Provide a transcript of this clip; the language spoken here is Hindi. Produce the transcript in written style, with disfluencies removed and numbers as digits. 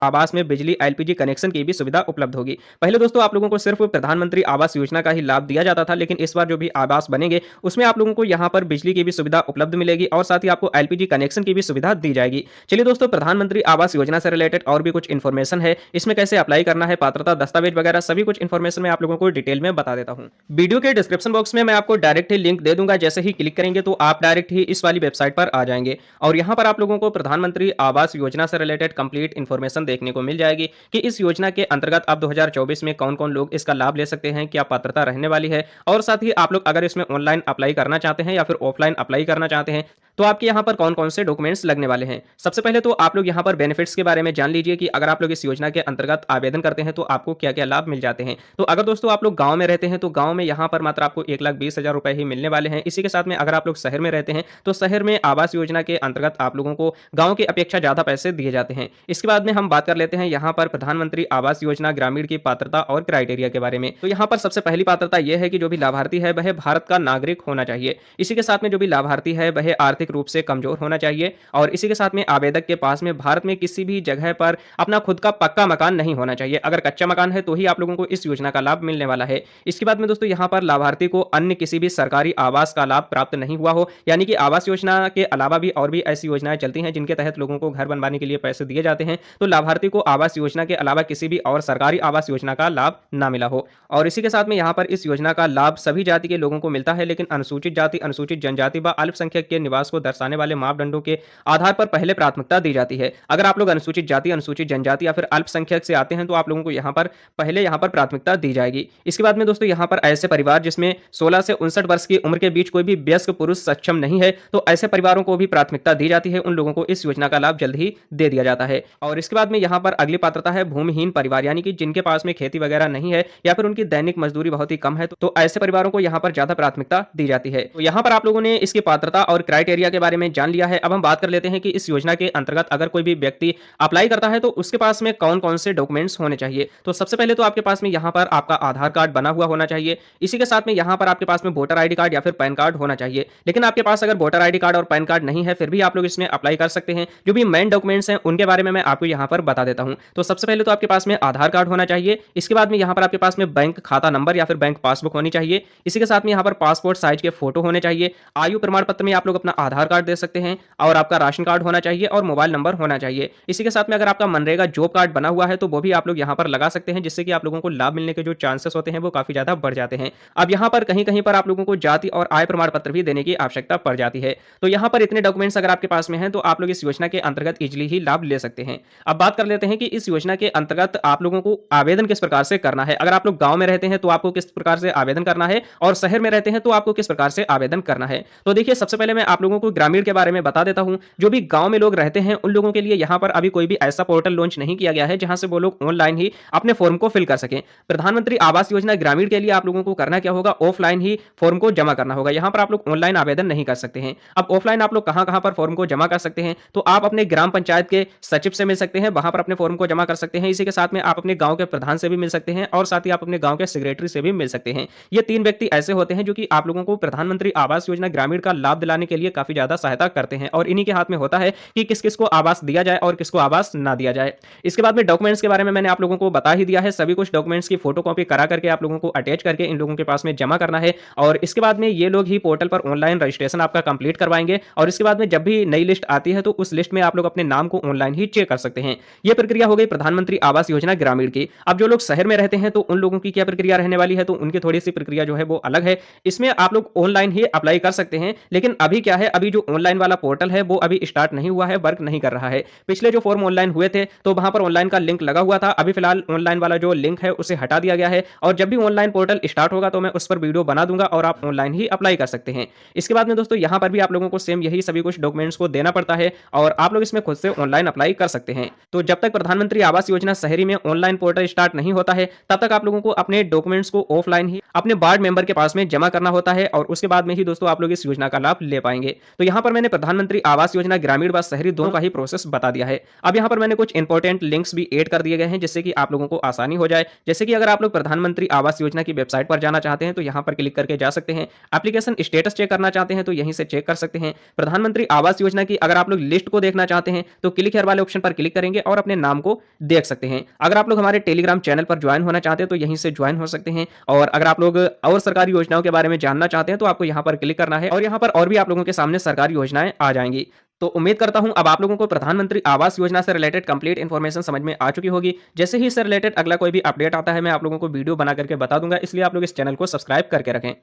आवास में बिजली एलपीजी कनेक्शन की भी सुविधा उपलब्ध होगी। पहले दोस्तों आप लोगों को सिर्फ प्रधानमंत्री आवास योजना का ही लाभ दिया जाता था, लेकिन इस बार जो भी आवास बनेंगे उसमें आप लोगों को यहाँ पर बिजली की भी सुविधा उपलब्ध मिलेगी और साथ ही आपको एलपीजी कनेक्शन की भी सुविधा दी जाएगी। चलिए दोस्तों, प्रधानमंत्री आवास योजना से रिलेटेड और भी कुछ इन्फॉर्मेशन है, इसमें कैसे अप्लाई करना है, पात्रता दस्तावेज वगैरह सभी कुछ इन्फॉर्मेशन मैं आप लोगों को डिटेल में बता देता हूँ। वीडियो के डिस्क्रिप्शन बॉक्स में मैं आपको डायरेक्ट ही लिंक दे दूंगा, जैसे ही क्लिक करेंगे तो आप डायरेक्ट ही इस वाली वेबसाइट पर आ जाएंगे और यहाँ पर आप लोगों को प्रधानमंत्री आवास योजना से रिलेटेड कंप्लीट इन्फॉर्मेशन देखने को मिल जाएगी कि इस योजना के अंतर्गत अब 2024 में कौन कौन लोग इसका लाभ ले सकते हैं, क्या पात्रता रहने वाली है और साथ ही आप लोग अगर इसमें ऑनलाइन अप्लाई करना चाहते हैं या फिर ऑफलाइन अप्लाई करना चाहते हैं तो आपके यहाँ पर कौन कौन से डॉक्यूमेंट्स लगने वाले हैं। सबसे पहले तो आप लोग यहाँ पर बेनिफिट्स के बारे में जान लीजिए कि अगर आप लोग इस योजना के अंतर्गत आवेदन करते हैं तो आपको क्या क्या लाभ मिल जाते हैं। तो अगर दोस्तों आप लोग गांव में रहते हैं तो गांव में यहाँ पर मात्र आपको 1,20,000 रुपए ही मिलने वाले हैं। इसी के साथ में अगर आप लोग शहर में रहते हैं तो शहर में आवास योजना के अंतर्गत आप लोगों को गाँव की अपेक्षा ज्यादा पैसे दिए जाते हैं। इसके बाद में हम बात कर लेते हैं यहाँ पर प्रधानमंत्री आवास योजना ग्रामीण की पात्रता और क्राइटेरिया के बारे में। तो यहाँ पर सबसे पहली पात्रता यह है कि जो भी लाभार्थी है वह भारत का नागरिक होना चाहिए। इसी के साथ में जो भी लाभार्थी है वह आर्थिक रूप से कमजोर होना चाहिए और इसी के साथ में आवेदक के पास में भारत में किसी भी जगह पर अपना खुद का पक्का मकान नहीं होना चाहिए। अगर कच्चा मकान है तो ही आप लोगों को इस योजना का लाभ मिलने वाला है। इसके बाद में दोस्तों यहाँ पर लाभार्थी को अन्य किसी भी सरकारी आवास का लाभ प्राप्त नहीं हुआ हो, यानी कि आवास योजना के अलावा भी और भी ऐसी योजनाएं चलती हैं जिनके तहत लोगों को घर बनवाने के लिए पैसे दिए जाते हैं, तो लाभार्थी को आवास योजना के अलावा किसी भी और सरकारी आवास योजना का लाभ ना मिला हो। और इसी के साथ में यहाँ पर इस योजना का लाभ सभी जाति के लोगों को मिलता है, लेकिन अनुसूचित जाति, अनुसूचित जनजाति व अल्पसंख्यक के निवास को दर्शाने वाले मापदंडों के आधार पर पहले प्राथमिकता दी जाती है। अगर आप लोग अनुसूचित जाति, अनुसूचित जनजाति या फिर अल्पसंख्यक से आते हैं तो आप लोगों को यहाँ पर पहले यहाँ पर प्राथमिकता दी जाएगी। इसके बाद में दोस्तों यहाँ पर ऐसे परिवार जिसमें 16 से 59 वर्ष की उम्र के बीच कोई भी वयस्क पुरुष सक्षम नहीं है तो ऐसे परिवारों को भी प्राथमिकता दी जाती है। उन लोगों को इस योजना का लाभ जल्द ही दे दिया जाता है। और इसके बाद में यहाँ पर अगली पात्रता है भूमिहीन परिवार, यानी कि जिनके पास में खेती वगैरह नहीं है या फिर उनकी दैनिक मजदूरी बहुत ही कम है, तो ऐसे परिवारों को यहाँ पर ज्यादा प्राथमिकता दी जाती है। तो यहाँ पर आप लोगों ने इसकी पात्रता और क्राइटेरिया के बारे में जान लिया है। अब हम बात कर लेते हैं कि इस योजना के अंतर्गत अगर कोई भी व्यक्ति अप्लाई करता है तो उसके पास में कौन कौन से डॉक्यूमेंट्स होने चाहिए। तो सबसे पहले तो आपके पास में यहाँ पर आपका आधार कार्ड बना हुआ होना चाहिए। इसी के साथ में यहाँ पर आपके पास में वोटर आईडी कार्ड या फिर पैन कार्ड होना चाहिए। लेकिन आपके पास अगर वोटर आईडी कार्ड और पैन कार्ड नहीं है फिर भी आप लोग इसमें अप्लाई कर सकते हैं। जो भी मेन डॉक्यूमेंट्स हैं उनके बारे में मैं आपको यहाँ पर बता देता हूँ। तो सबसे पहले तो आपके पास में आधार कार्ड होना चाहिए। इसके बाद में यहाँ पर आपके पास में बैंक खाता नंबर या फिर बैंक पासबुक होनी चाहिए। इसी के साथ में यहाँ पर पासपोर्ट साइज के फोटो होने चाहिए। आयु प्रमाण पत्र में आप लोग अपना आधार कार्ड दे सकते हैं और आपका राशन कार्ड होना चाहिए और मोबाइल नंबर होना चाहिए। इसी के साथ में अगर आपका मनरेगा जॉब कार्ड बना हुआ है तो वो भी आप लोग यहाँ पर लगा सकते हैं, जिससे कि आप लोगों को लाभ मिलने के जो चांसेस होते हैं वो काफी ज्यादा बढ़ जाते हैं। अब यहाँ पर कहीं कहीं पर आप लोगों को जाति और आय प्रमाण पत्र भी देने की आवश्यकता पड़ जाती है। तो यहाँ पर इतने डॉक्यूमेंट्स अगर आपके पास में हैं तो आप लोग इस योजना के अंतर्गत इजिली ही लाभ ले सकते हैं। अब बात कर लेते हैं कि इस योजना के अंतर्गत आप लोगों को आवेदन किस प्रकार से करना है। अगर आप लोग गांव में रहते हैं तो आपको किस प्रकार से आवेदन करना है और शहर में रहते हैं तो आपको किस प्रकार से आवेदन करना है। तो देखिए, सबसे पहले मैं आप लोगों को ग्रामीण के बारे में बता देता हूं। जो भी गांव में लोग रहते हैं उन लोगों के लिए यहाँ पर अभी कोई भी ऐसा पोर्टल लॉन्च नहीं किया गया है जहां से वो लोग ऑनलाइन ही अपने फॉर्म को फिल कर सकें। प्रधानमंत्री आवास योजना ग्रामीण के लिए आप लोगों को करना क्या होगा, ऑफलाइन ही फॉर्म को जमा करना होगा। यहाँ पर आप लोग ऑनलाइन आवेदन नहीं कर सकते हैं। अब ऑफलाइन आप लोग कहां कहां पर फॉर्म को जमा कर सकते हैं, तो आप अपने ग्राम पंचायत के सचिव से मिल सकते हैं, वहां पर अपने फॉर्म को जमा कर सकते हैं। इसी के साथ में आप अपने गांव के प्रधान से भी मिल सकते हैं और साथ ही आप अपने गांव के सेक्रेटरी से भी मिल सकते हैं। ये 3 व्यक्ति ऐसे होते हैं जो कि आप लोगों को प्रधानमंत्री आवास योजना ग्रामीण का लाभ दिलाने के लिए काफी ज्यादा सहायता करते हैं और इन्हीं के हाथ में होता है कि किस किस को आवास दिया जाए और किसको आवास ना दिया जाए। इसके बाद में डॉक्यूमेंट्स के बारे में मैंने आप लोगों को बता ही दिया है। सभी कुछ डॉक्यूमेंट्स की फोटोकॉपी करा करके आप लोगों को अटैच करके इन लोगों के पास में जमा करना है और इसके बाद में ये लोग ही पोर्टल पर ऑनलाइन रजिस्ट्रेशन आपका कंप्लीट करवाएंगे और इसके बाद में जब भी नई लिस्ट आती है तो उस लिस्ट में आप लोग अपने नाम को ऑनलाइन ही चेक कर सकते हैं। यह प्रक्रिया हो गई प्रधानमंत्री आवास योजना ग्रामीण की। अब जो लोग शहर में रहते हैं तो उन लोगों की क्या प्रक्रिया रहने वाली है, तो उनकी थोड़ी सी प्रक्रिया जो है वो अलग है। इसमें आप लोग ऑनलाइन ही अप्लाई कर सकते हैं, लेकिन अभी क्या है, अभी जो ऑनलाइन वाला पोर्टल है वो अभी स्टार्ट नहीं हुआ है, वर्क नहीं कर रहा है। पिछले जो फॉर्म ऑनलाइन हुए थे तो वहां पर ऑनलाइन का लिंक लगा हुआ था। अभी फिलहाल ऑनलाइन वाला जो लिंक है उसे हटा दिया गया है और जब भी ऑनलाइन पोर्टल स्टार्ट होगा तो मैं उस पर वीडियो बना दूंगा और आप ऑनलाइन ही अप्लाई कर सकते हैं। इसके बाद में दोस्तों यहाँ पर भी आप लोगों को सेम यही सभी कुछ डॉक्यूमेंट्स को देना पड़ता है और आप लोग इसमें खुद से ऑनलाइन अप्लाई कर सकते हैं। तो जब तक प्रधानमंत्री आवास योजना शहरी में ऑनलाइन पोर्टल स्टार्ट नहीं होता है तब तक आप लोगों को अपने डॉक्यूमेंट्स को ऑफलाइन ही अपने वार्ड मेंबर के पास में जमा करना होता है और उसके बाद में ही दोस्तों आप लोग इस योजना का लाभ ले पाएंगे। तो यहाँ पर मैंने प्रधानमंत्री आवास योजना ग्रामीण व शहरी दोनों का ही प्रोसेस बता दिया है। अब यहाँ पर मैंने कुछ इंपॉर्टेंट लिंक्स भी ऐड कर दिए गए हैं जिससे कि आप लोगों को आसानी हो जाए। जैसे कि अगर आप लोग प्रधानमंत्री आवास योजना की वेबसाइट पर जाना चाहते हैं तो यहाँ पर क्लिक करके जा सकते हैं। एप्लीकेशन स्टेटस चेक करना चाहते हैं तो यहीं से चेक कर सकते हैं। प्रधानमंत्री आवास योजना की अगर आप लोग लिस्ट को देखना चाहते हैं तो क्लिक हियर वाले ऑप्शन पर क्लिक करेंगे और अपने नाम को देख सकते हैं। अगर आप लोग हमारे टेलीग्राम चैनल पर ज्वाइन होना चाहते हैं तो यहीं से ज्वाइन हो सकते हैं। और अगर आप लोग और सरकारी योजनाओं के बारे में जानना चाहते हैं तो आपको यहाँ पर क्लिक करना है और यहाँ पर और भी आप लोगों के सामने सरकारी योजनाएं आ जाएंगी। तो उम्मीद करता हूं अब आप लोगों को प्रधानमंत्री आवास योजना से रिलेटेड कंप्लीट इन्फॉर्मेशन समझ में आ चुकी होगी। जैसे ही इससे रिलेटेड अगला कोई भी अपडेट आता है मैं आप लोगों को वीडियो बना करके बता दूंगा, इसलिए आप लोग इस चैनल को सब्सक्राइब करके रखें।